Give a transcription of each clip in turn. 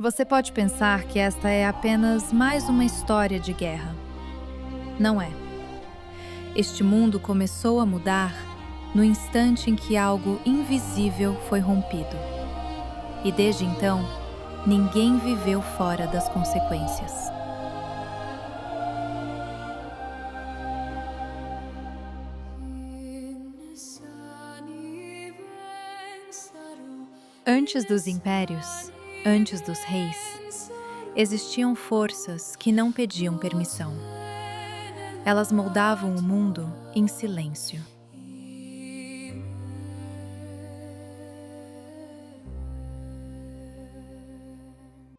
Você pode pensar que esta é apenas mais uma história de guerra. Não é. Este mundo começou a mudar no instante em que algo invisível foi rompido. E desde então, ninguém viveu fora das consequências. Antes dos impérios, antes dos reis, existiam forças que não pediam permissão. Elas moldavam o mundo em silêncio.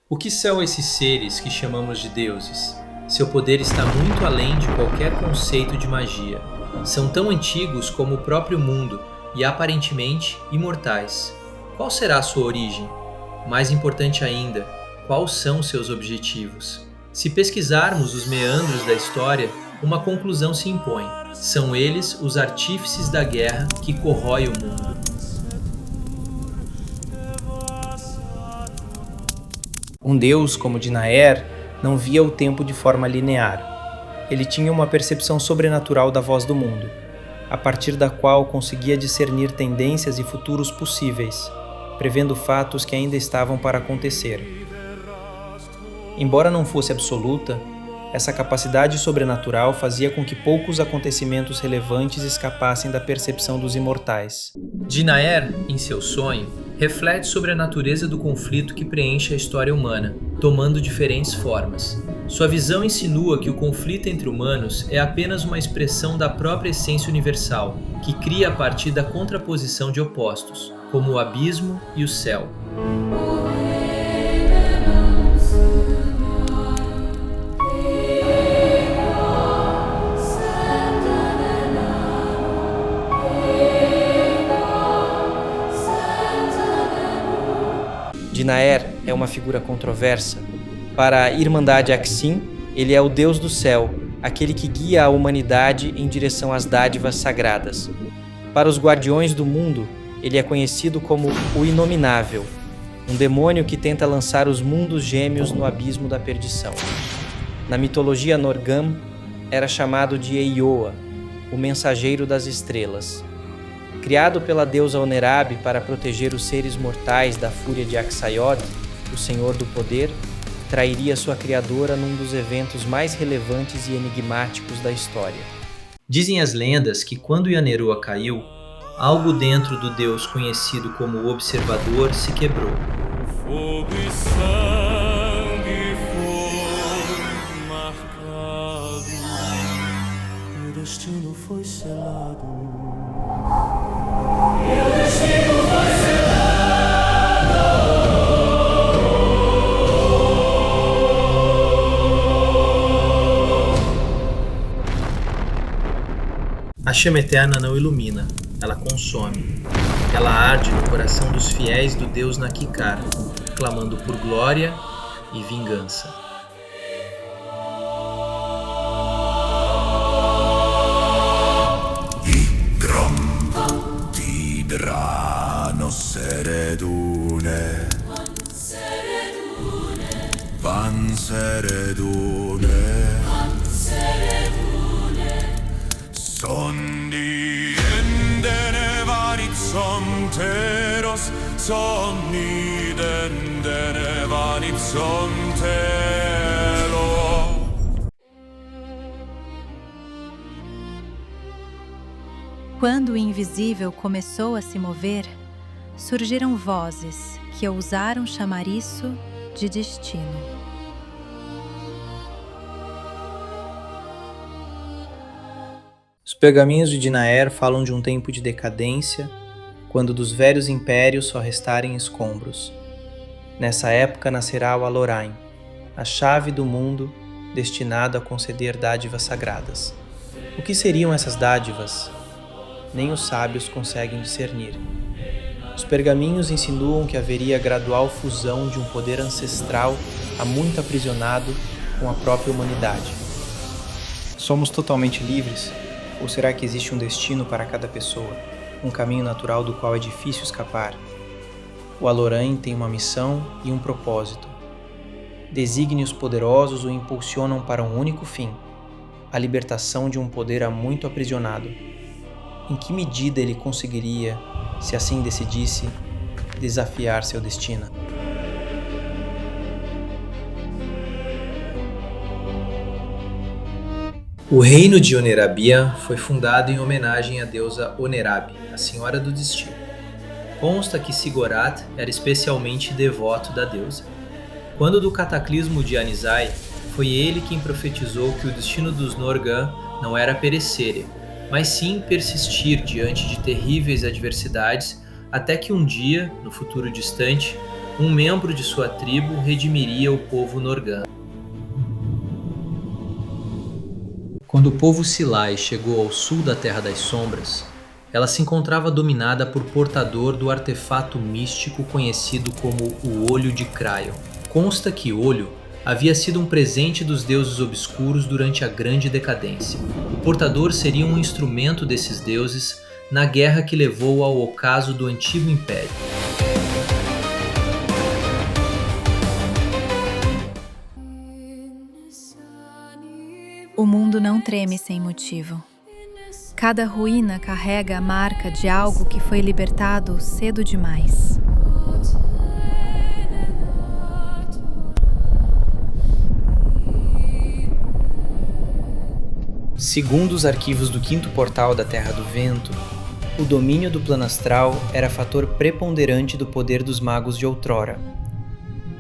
O que são esses seres que chamamos de deuses? Seu poder está muito além de qualquer conceito de magia. São tão antigos como o próprio mundo e aparentemente imortais. Qual será a sua origem? Mais importante ainda, quais são seus objetivos? Se pesquisarmos os meandros da história, uma conclusão se impõe. São eles os artífices da guerra que corrói o mundo. Um deus como Dinaer não via o tempo de forma linear. Ele tinha uma percepção sobrenatural da voz do mundo, a partir da qual conseguia discernir tendências e futuros possíveis, prevendo fatos que ainda estavam para acontecer. Embora não fosse absoluta, essa capacidade sobrenatural fazia com que poucos acontecimentos relevantes escapassem da percepção dos imortais. Dinaer, em seu sonho, reflete sobre a natureza do conflito que preenche a história humana, tomando diferentes formas. Sua visão insinua que o conflito entre humanos é apenas uma expressão da própria essência universal, que cria a partir da contraposição de opostos, como o abismo e o céu. Dinaer é uma figura controversa. Para a Irmandade Axim, ele é o deus do céu, aquele que guia a humanidade em direção às dádivas sagradas. Para os Guardiões do Mundo, ele é conhecido como o Inominável, um demônio que tenta lançar os mundos gêmeos no abismo da perdição. Na mitologia Norgam, era chamado de Eioa, o mensageiro das estrelas. Criado pela deusa Onerab para proteger os seres mortais da fúria de Axaiod, o Senhor do Poder, trairia sua criadora num dos eventos mais relevantes e enigmáticos da história. Dizem as lendas que quando Yaneroa caiu, algo dentro do deus conhecido como o Observador se quebrou. Fogo e sangue foi marcado, meu destino foi selado. A chama eterna não ilumina, ela consome. Ela arde no coração dos fiéis do Deus Nakikar, clamando por glória e vingança. Seredune, Van Seredune, Sondi endene vanitsonteros, Sonni dendene vanitsontelo. Quando o invisível começou a se mover, surgiram vozes que ousaram chamar isso de destino. Os pergaminhos de Dinaer falam de um tempo de decadência, quando dos velhos impérios só restarem escombros. Nessa época nascerá o Alorain, a chave do mundo destinado a conceder dádivas sagradas. O que seriam essas dádivas? Nem os sábios conseguem discernir. Os pergaminhos insinuam que haveria gradual fusão de um poder ancestral há muito aprisionado com a própria humanidade. Somos totalmente livres? Ou será que existe um destino para cada pessoa, um caminho natural do qual é difícil escapar? O Alorain tem uma missão e um propósito, Desígnios poderosos o impulsionam para um único fim: a libertação de um poder há muito aprisionado. Em que medida ele conseguiria, se assim decidisse, desafiar seu destino? O reino de Onerabia foi fundado em homenagem à deusa Onerab, a Senhora do Destino. Consta que Sigorath era especialmente devoto da deusa. Quando do cataclismo de Anizai, foi ele quem profetizou que o destino dos Norgan não era perecer, mas sim persistir diante de terríveis adversidades, até que um dia, no futuro distante, um membro de sua tribo redimiria o povo Norgan. Quando o povo Silai chegou ao sul da Terra das Sombras, ela se encontrava dominada por portador do artefato místico conhecido como o Olho de Cryon. Consta que Olho havia sido um presente dos deuses obscuros durante a Grande Decadência. O portador seria um instrumento desses deuses na guerra que levou ao ocaso do Antigo Império. O mundo não treme sem motivo. Cada ruína carrega a marca de algo que foi libertado cedo demais. Segundo os arquivos do Quinto Portal da Terra do Vento, o domínio do plano astral era fator preponderante do poder dos magos de outrora.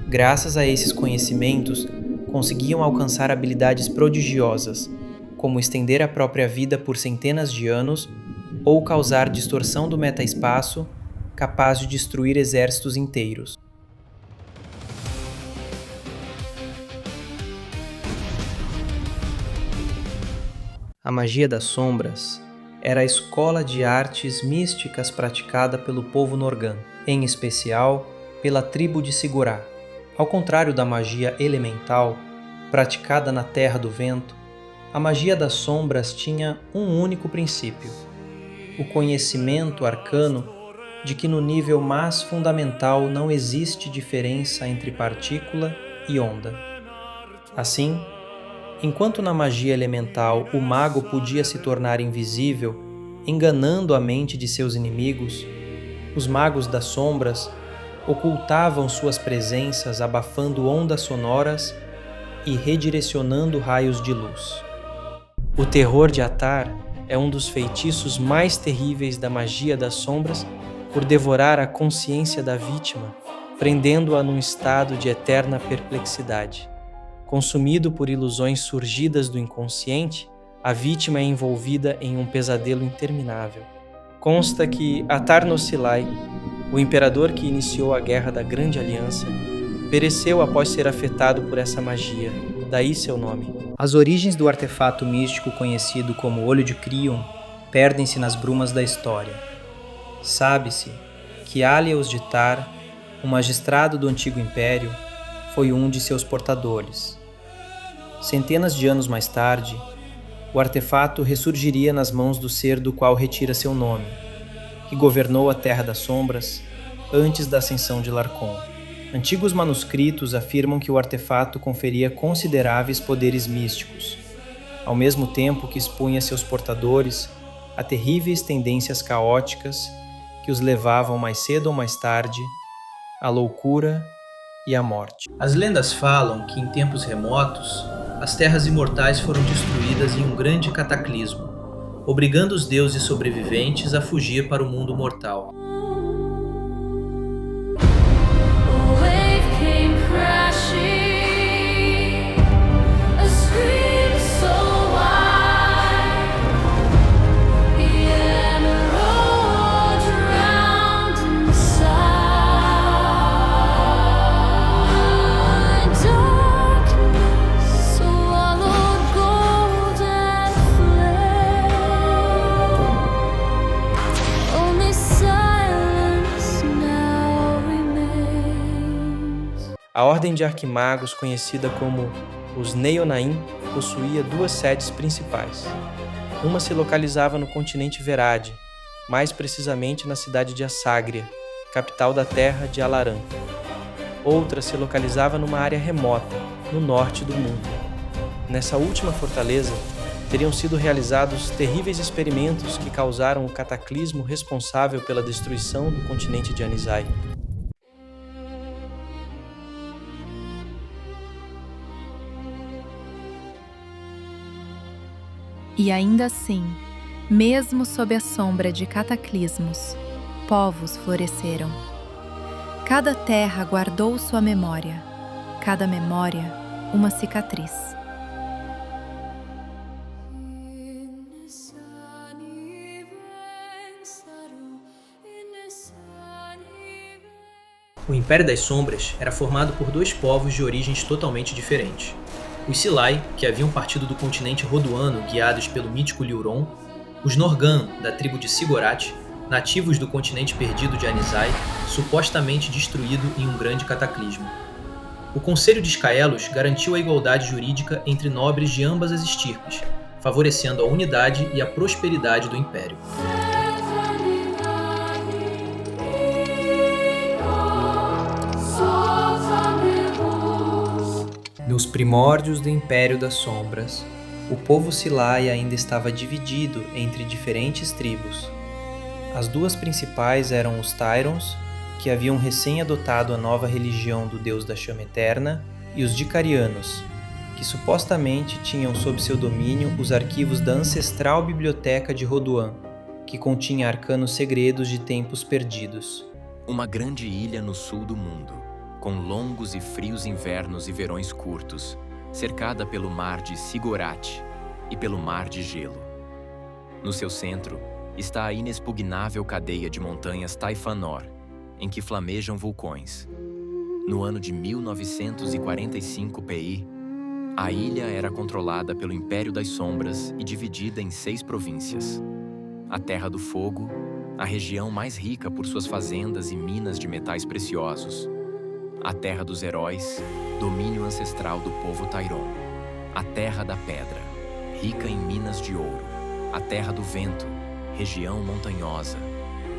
Graças a esses conhecimentos, conseguiam alcançar habilidades prodigiosas, como estender a própria vida por centenas de anos ou causar distorção do metaespaço, capaz de destruir exércitos inteiros. A magia das sombras era a escola de artes místicas praticada pelo povo Norgan, em especial pela tribo de Sigurá. Ao contrário da magia elemental, praticada na Terra do Vento, a magia das sombras tinha um único princípio: o conhecimento arcano de que no nível mais fundamental não existe diferença entre partícula e onda. Assim, enquanto na magia elemental o mago podia se tornar invisível, enganando a mente de seus inimigos, os magos das sombras ocultavam suas presenças abafando ondas sonoras e redirecionando raios de luz. O terror de Atar é um dos feitiços mais terríveis da magia das sombras por devorar a consciência da vítima, prendendo-a num estado de eterna perplexidade. Consumido por ilusões surgidas do inconsciente, a vítima é envolvida em um pesadelo interminável. Consta que Atar no Silai, o imperador que iniciou a Guerra da Grande Aliança, pereceu após ser afetado por essa magia, daí seu nome. As origens do artefato místico conhecido como Olho de Cryon perdem-se nas brumas da história. Sabe-se que Alios de Tar, um magistrado do Antigo Império, foi um de seus portadores. Centenas de anos mais tarde, o artefato ressurgiria nas mãos do ser do qual retira seu nome, que governou a Terra das Sombras antes da ascensão de Larcon. Antigos manuscritos afirmam que o artefato conferia consideráveis poderes místicos, ao mesmo tempo que expunha seus portadores a terríveis tendências caóticas que os levavam mais cedo ou mais tarde à loucura e à morte. As lendas falam que em tempos remotos, as terras imortais foram destruídas em um grande cataclismo, obrigando os deuses sobreviventes a fugir para o mundo mortal. A Ordem de Arquimagos, conhecida como os Neonaim, possuía duas sedes principais. Uma se localizava no continente Verade, mais precisamente na cidade de Asságria, capital da terra de Alaran. outra se localizava numa área remota, no norte do mundo. Nessa última fortaleza, teriam sido realizados terríveis experimentos que causaram o cataclismo responsável pela destruição do continente de Anizai. E ainda assim, mesmo sob a sombra de cataclismos, povos floresceram. Cada terra guardou sua memória, cada memória uma cicatriz. O Império das Sombras era formado por dois povos de origens totalmente diferentes. Os Silai, que haviam partido do continente rodoano guiados pelo mítico Liuron, os Norgan, da tribo de Siggorath, nativos do continente perdido de Anizai, supostamente destruído em um grande cataclismo. O Conselho de Scaelos garantiu a igualdade jurídica entre nobres de ambas as estirpes, favorecendo a unidade e a prosperidade do Império. Nos primórdios do Império das Sombras, o povo Silai ainda estava dividido entre diferentes tribos. As duas principais eram os Tairons, que haviam recém-adotado a nova religião do Deus da Chama Eterna, e os Dicarianos, que supostamente tinham sob seu domínio os arquivos da ancestral biblioteca de Rodoan, que continha arcanos segredos de tempos perdidos. Uma grande ilha no sul do mundo, com longos e frios invernos e verões curtos, cercada pelo mar de Siggorath e pelo mar de gelo. No seu centro está a inexpugnável cadeia de montanhas Taifanor, em que flamejam vulcões. No ano de 1945 PI, a ilha era controlada pelo Império das Sombras e dividida em 6 províncias. A Terra do Fogo, a região mais rica por suas fazendas e minas de metais preciosos. A Terra dos Heróis, domínio ancestral do povo Tairon. A Terra da Pedra, rica em minas de ouro. A Terra do Vento, região montanhosa,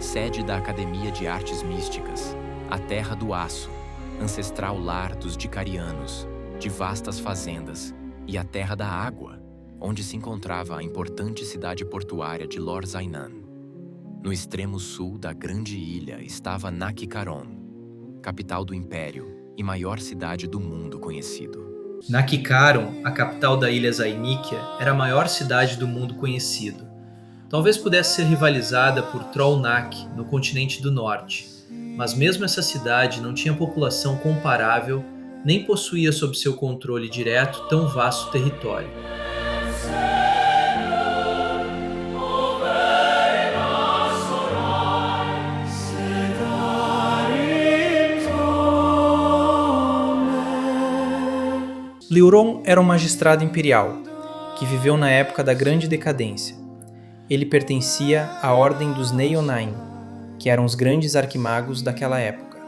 sede da Academia de Artes Místicas. A Terra do Aço, ancestral lar dos Dicarianos, de vastas fazendas. E a Terra da Água, onde se encontrava a importante cidade portuária de Lor Zainan. No extremo sul da grande ilha estava Nakikaron, capital do Império e maior cidade do mundo conhecido. Nakikaron, a capital da ilha Zainikia, era a maior cidade do mundo conhecido. Talvez pudesse ser rivalizada por Trollnak, no continente do norte, mas mesmo essa cidade não tinha população comparável, nem possuía sob seu controle direto tão vasto território. Liuron era um magistrado imperial, que viveu na época da Grande Decadência. Ele pertencia à Ordem dos Neonain, que eram os grandes arquimagos daquela época.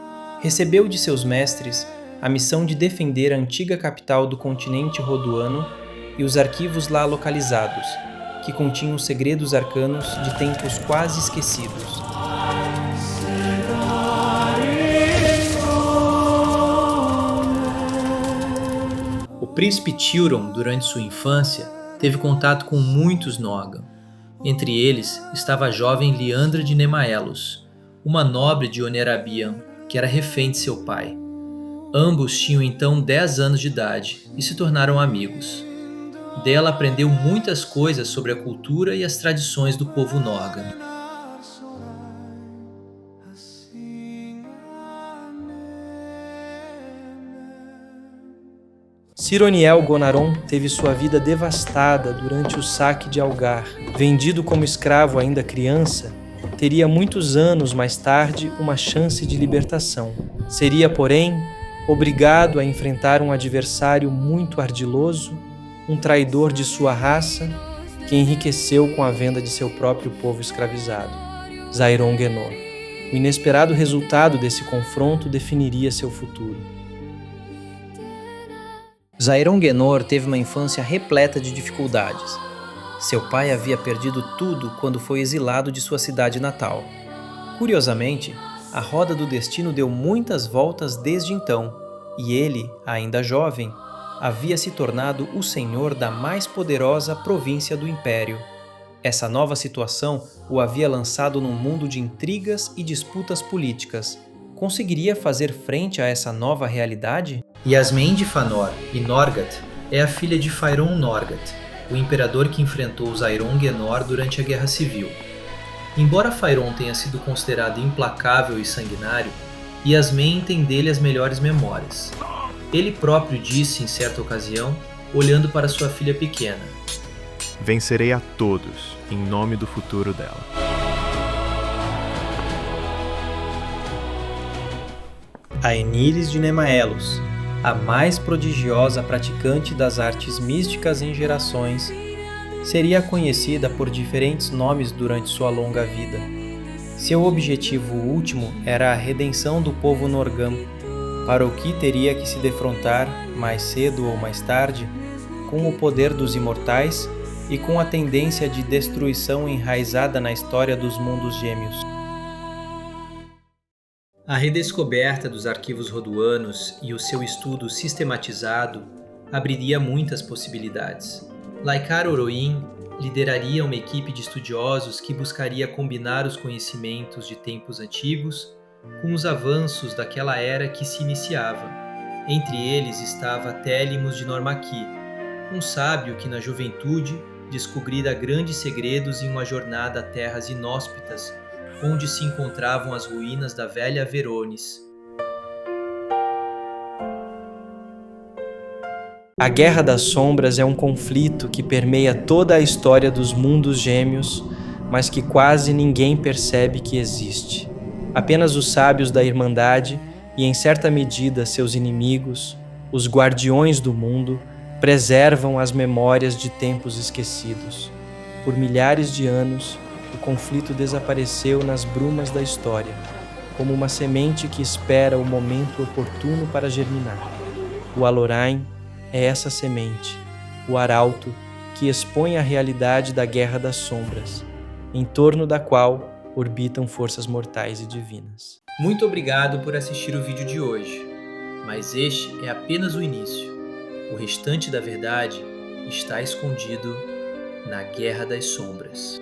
Recebeu de seus mestres a missão de defender a antiga capital do continente rodoano e os arquivos lá localizados, que continham segredos arcanos de tempos quase esquecidos. O príncipe Tilron, durante sua infância, teve contato com muitos Nogan. Entre eles estava a jovem Liandra de Nemaelos, uma nobre de Onerabian, que era refém de seu pai. Ambos tinham então 10 anos de idade e se tornaram amigos. Dela aprendeu muitas coisas sobre a cultura e as tradições do povo Nogan. Sironiel Gonaron teve sua vida devastada durante o saque de Algar. Vendido como escravo ainda criança, teria muitos anos mais tarde uma chance de libertação. Seria, porém, obrigado a enfrentar um adversário muito ardiloso, um traidor de sua raça, que enriqueceu com a venda de seu próprio povo escravizado, Zairon Genor. O inesperado resultado desse confronto definiria seu futuro. Zairon Genor teve uma infância repleta de dificuldades. Seu pai havia perdido tudo quando foi exilado de sua cidade natal. Curiosamente, A roda do destino deu muitas voltas desde então, e ele, ainda jovem, havia se tornado o senhor da mais poderosa província do Império. Essa nova situação o havia lançado num mundo de intrigas e disputas políticas. Conseguiria fazer frente a essa nova realidade? Yasmin de Fanor e Norgat é a filha de Fairon Norgat, o imperador que enfrentou os Aeron-Genor durante a Guerra Civil. Embora Fairon tenha sido considerado implacável e sanguinário, Yasmin tem dele as melhores memórias. Ele próprio disse em certa ocasião, olhando para sua filha pequena: Vencerei a todos, em nome do futuro dela. Aenires de Nemaelos, a mais prodigiosa praticante das artes místicas em gerações, seria conhecida por diferentes nomes durante sua longa vida. Seu objetivo último era a redenção do povo Norgam, para o que teria que se defrontar, mais cedo ou mais tarde, com o poder dos imortais e com a tendência de destruição enraizada na história dos mundos gêmeos. A redescoberta dos arquivos roduanos e o seu estudo sistematizado abriria muitas possibilidades. Laikar Oroin lideraria uma equipe de estudiosos que buscaria combinar os conhecimentos de tempos antigos com os avanços daquela era que se iniciava. Entre eles estava Télimos de Normaki, um sábio que na juventude descobrira grandes segredos em uma jornada a terras inóspitas, onde se encontravam as ruínas da velha Verones. A Guerra das Sombras é um conflito que permeia toda a história dos mundos gêmeos, mas que quase ninguém percebe que existe. Apenas os sábios da Irmandade e, em certa medida, seus inimigos, os guardiões do mundo, preservam as memórias de tempos esquecidos. Por milhares de anos, o conflito desapareceu nas brumas da história, como uma semente que espera o momento oportuno para germinar. O Alorain é essa semente, o arauto que expõe a realidade da Guerra das Sombras, em torno da qual orbitam forças mortais e divinas. Muito obrigado por assistir o vídeo de hoje, mas este é apenas o início. O restante da verdade está escondido na Guerra das Sombras.